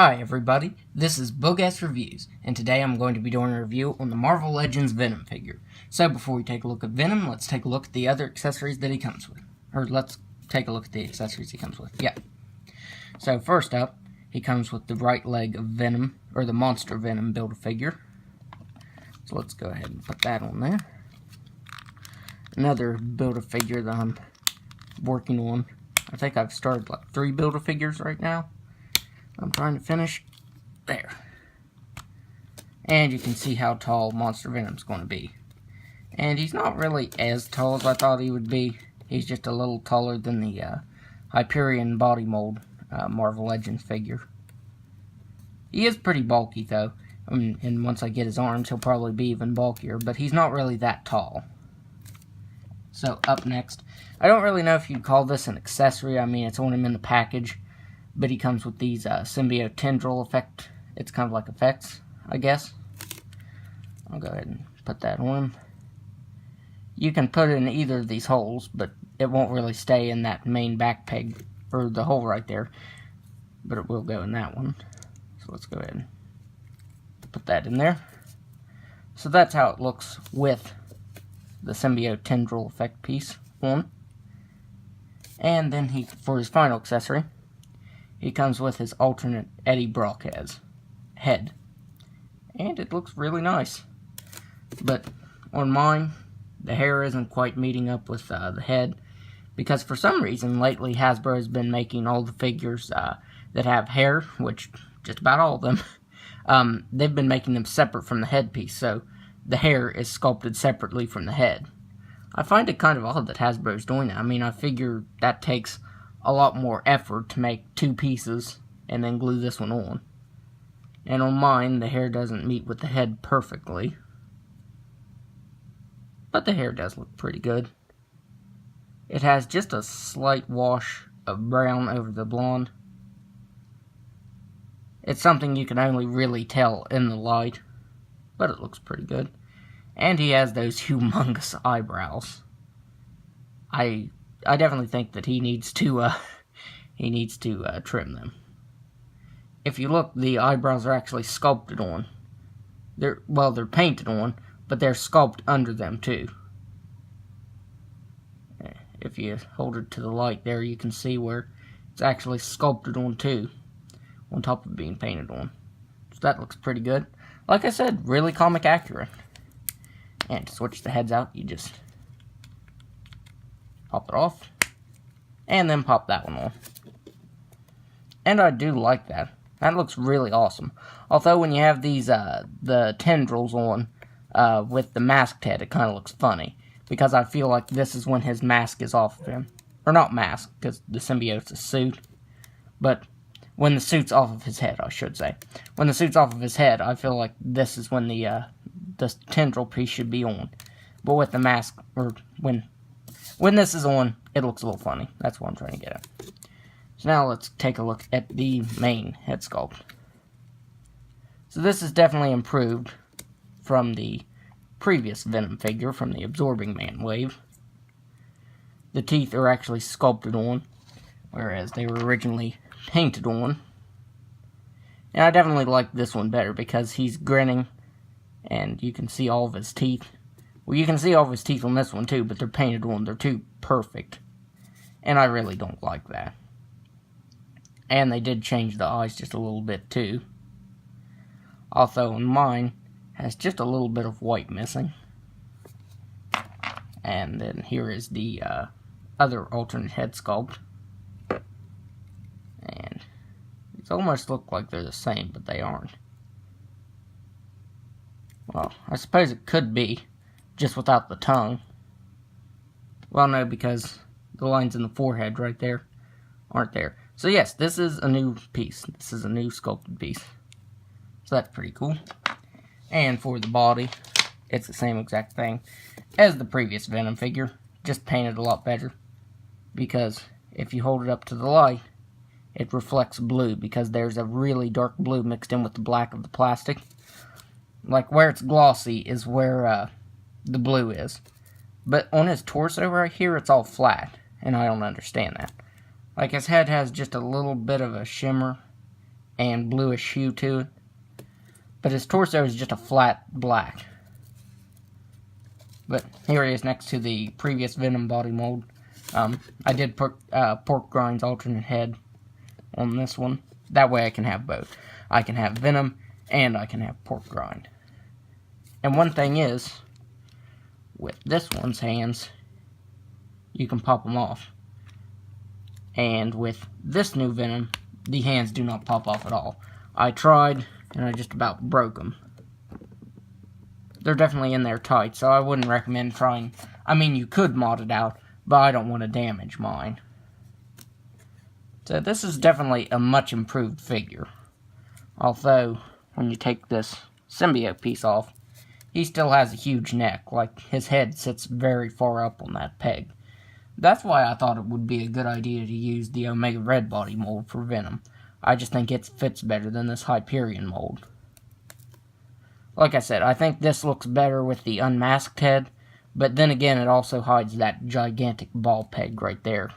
Hi everybody, this is Bogus Reviews, and today I'm going to be doing a review on the Marvel Legends Venom figure. So before we take a look at Venom, let's take a look at the other accessories that he comes with. Or let's take a look at the accessories he comes with, yeah. So first up, he comes with the right leg of Venom, or the Monster Venom Build-A-Figure. So let's go ahead and put that on there. Another Build-A-Figure that I'm working on. I think I've started like 3 Build-A-Figures right now. I'm trying to finish. There. And you can see how tall Monster Venom's going to be. And he's not really as tall as I thought he would be. He's just a little taller than the Hyperion body mold Marvel Legends figure. He is pretty bulky though. And once I get his arms, he'll probably be even bulkier. But he's not really that tall. So up next, I don't really know if you'd call this an accessory. I mean, it's on him in the package. But he comes with these symbiote tendril effect. It's kind of like effects, I guess. I'll go ahead and put that on him. You can put it in either of these holes, but it won't really stay in that main back peg, or the hole right there. But it will go in that one. So let's go ahead and put that in there. So that's how it looks with the symbiote tendril effect piece on. And then for his final accessory, he comes with his alternate Eddie Brock head. And it looks really nice. But on mine, the hair isn't quite meeting up with the head. Because for some reason, lately Hasbro has been making all the figures that have hair, which just about all of them, they've been making them separate from the headpiece. So the hair is sculpted separately from the head. I find it kind of odd that Hasbro's doing that. I mean, I figure that takes a lot more effort to make 2 pieces and then glue this one on. And on mine, the hair doesn't meet with the head perfectly. But the hair does look pretty good. It has just a slight wash of brown over the blonde. It's something you can only really tell in the light, but it looks pretty good. And he has those humongous eyebrows. I definitely think that he needs to trim them. If you look, the eyebrows are actually sculpted on. They're painted on, but they're sculpted under them too. If you hold it to the light there, you can see where it's actually sculpted on too, on top of being painted on. So that looks pretty good. Like I said, really comic accurate. And to switch the heads out, you just pop it off, and then pop that one on. And I do like that. That looks really awesome. Although when you have these, the tendrils on, with the masked head, it kind of looks funny. Because I feel like this is when his mask is off of him. Or not mask, because the symbiote's a suit. But when the suit's off of his head, I should say. When the suit's off of his head, I feel like this is when the tendril piece should be on. But with the mask, or when this is on, it looks a little funny. That's what I'm trying to get at. So now let's take a look at the main head sculpt. So this is definitely improved from the previous Venom figure from the Absorbing Man wave. The teeth are actually sculpted on, whereas they were originally painted on. And I definitely like this one better because he's grinning and you can see all of his teeth. Well, you can see all of his teeth on this one too, but they're painted on. They're too perfect. And I really don't like that. And they did change the eyes just a little bit too. Although mine has just a little bit of white missing. And then here is the other alternate head sculpt. And these almost look like they're the same, but they aren't. Well, I suppose it could be, just without the tongue. Well, no, because the lines in the forehead right there aren't there. So yes, this is a new piece. This is a new sculpted piece. So that's pretty cool. And for the body, it's the same exact thing as the previous Venom figure, just painted a lot better. Because if you hold it up to the light, it reflects blue, because there's a really dark blue mixed in with the black of the plastic. Like where it's glossy is where the blue is. But on his torso right here, it's all flat, and I don't understand that. Like his head has just a little bit of a shimmer, and bluish hue to it. But his torso is just a flat black. But here he is next to the previous Venom body mold. I did put pork grind's alternate head on this one. That way I can have both. I can have Venom and I can have pork grind. And one thing is, with this one's hands, you can pop them off. And with this new Venom, the hands do not pop off at all. I tried, and I just about broke them. They're definitely in there tight, so I wouldn't recommend trying. I mean, you could mod it out, but I don't want to damage mine. So this is definitely a much improved figure. Although, when you take this symbiote piece off, he still has a huge neck, like his head sits very far up on that peg. That's why I thought it would be a good idea to use the Omega Red body mold for Venom. I just think it fits better than this Hyperion mold. Like I said, I think this looks better with the unmasked head, but then again it also hides that gigantic ball peg right there,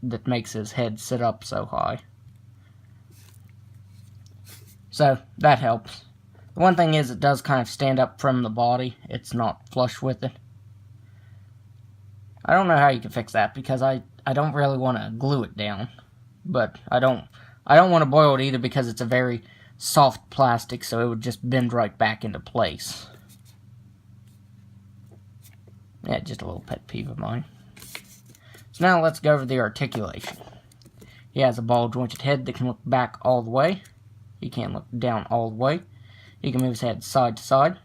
that makes his head sit up so high. So, that helps. The one thing is, it does kind of stand up from the body. It's not flush with it. I don't know how you can fix that, because I don't really want to glue it down. But I don't want to boil it either, because it's a very soft plastic, so it would just bend right back into place. Yeah, just a little pet peeve of mine. So now let's go over the articulation. He has a ball-jointed head that can look back all the way. He can't look down all the way. He can move his head side to side.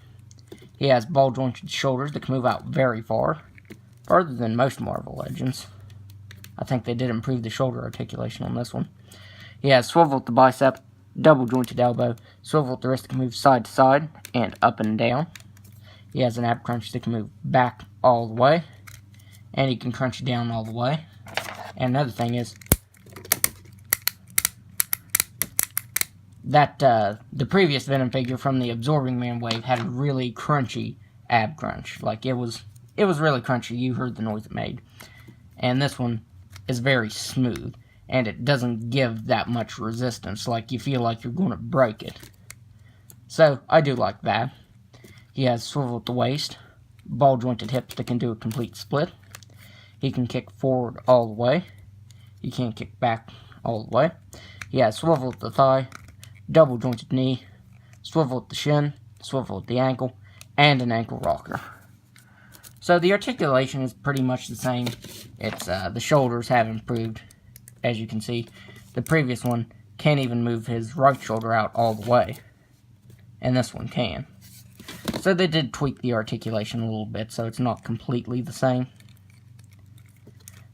He has ball-jointed shoulders that can move out very far. Farther than most Marvel Legends. I think they did improve the shoulder articulation on this one. He has swivel at the bicep, double-jointed elbow, swivel at the wrist that can move side to side, and up and down. He has an ab crunch that can move back all the way, and he can crunch down all the way. And another thing is, that the previous Venom figure from the Absorbing Man wave had a really crunchy ab crunch. Like, it was really crunchy. You heard the noise it made. And this one is very smooth, and it doesn't give that much resistance. Like, you feel like you're going to break it. So, I do like that. He has swivel at the waist, ball-jointed hips that can do a complete split. He can kick forward all the way. He can't kick back all the way. He has swivel at the thigh, double-jointed knee, swivel at the shin, swivel at the ankle, and an ankle rocker. So the articulation is pretty much the same. It's the shoulders have improved, as you can see. The previous one can't even move his right shoulder out all the way, and this one can. So they did tweak the articulation a little bit, so it's not completely the same.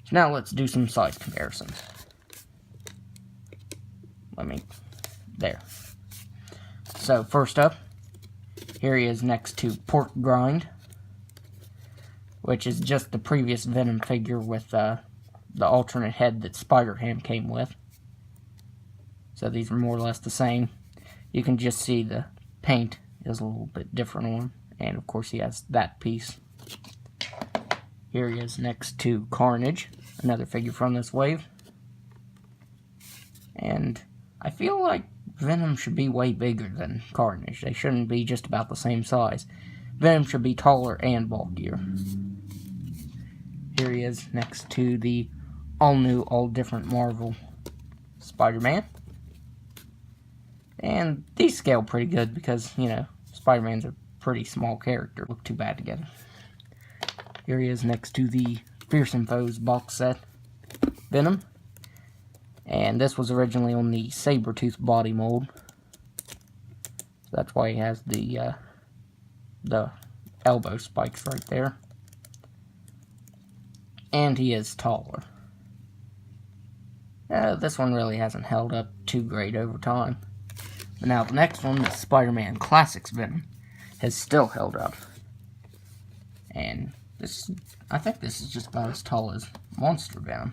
So now let's do some size comparisons. There. So first up, here he is next to Pork Grind, which is just the previous Venom figure with the alternate head that Spider-Ham came with. So these are more or less the same. You can just see the paint is a little bit different on him, and of course he has that piece. Here he is next to Carnage, another figure from this wave. And I feel like Venom should be way bigger than Carnage. They shouldn't be just about the same size. Venom should be taller and bulkier. Here he is next to the all-new, all-different Marvel Spider-Man. And these scale pretty good because, you know, Spider-Man's a pretty small character. Look too bad together. Here he is next to the Fearsome Foes box set Venom. And this was originally on the Sabretooth body mold. So that's why he has the elbow spikes right there. And he is taller. This one really hasn't held up too great over time. But now the next one, the Spider-Man Classics Venom, has still held up. And I think this is just about as tall as Monster Venom.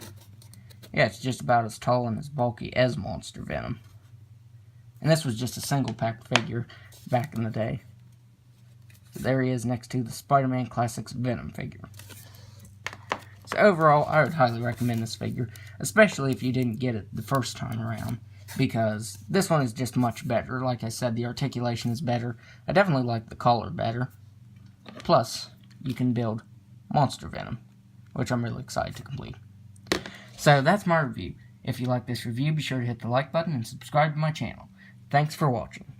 Yeah, it's just about as tall and as bulky as Monster Venom. And this was just a single pack figure back in the day. So there he is next to the Spider-Man Classics Venom figure. So overall, I would highly recommend this figure, especially if you didn't get it the first time around. because this one is just much better. Like I said, the articulation is better. I definitely like the color better. Plus, you can build Monster Venom, which I'm really excited to complete. So that's my review. If you like this review, be sure to hit the like button and subscribe to my channel. Thanks for watching.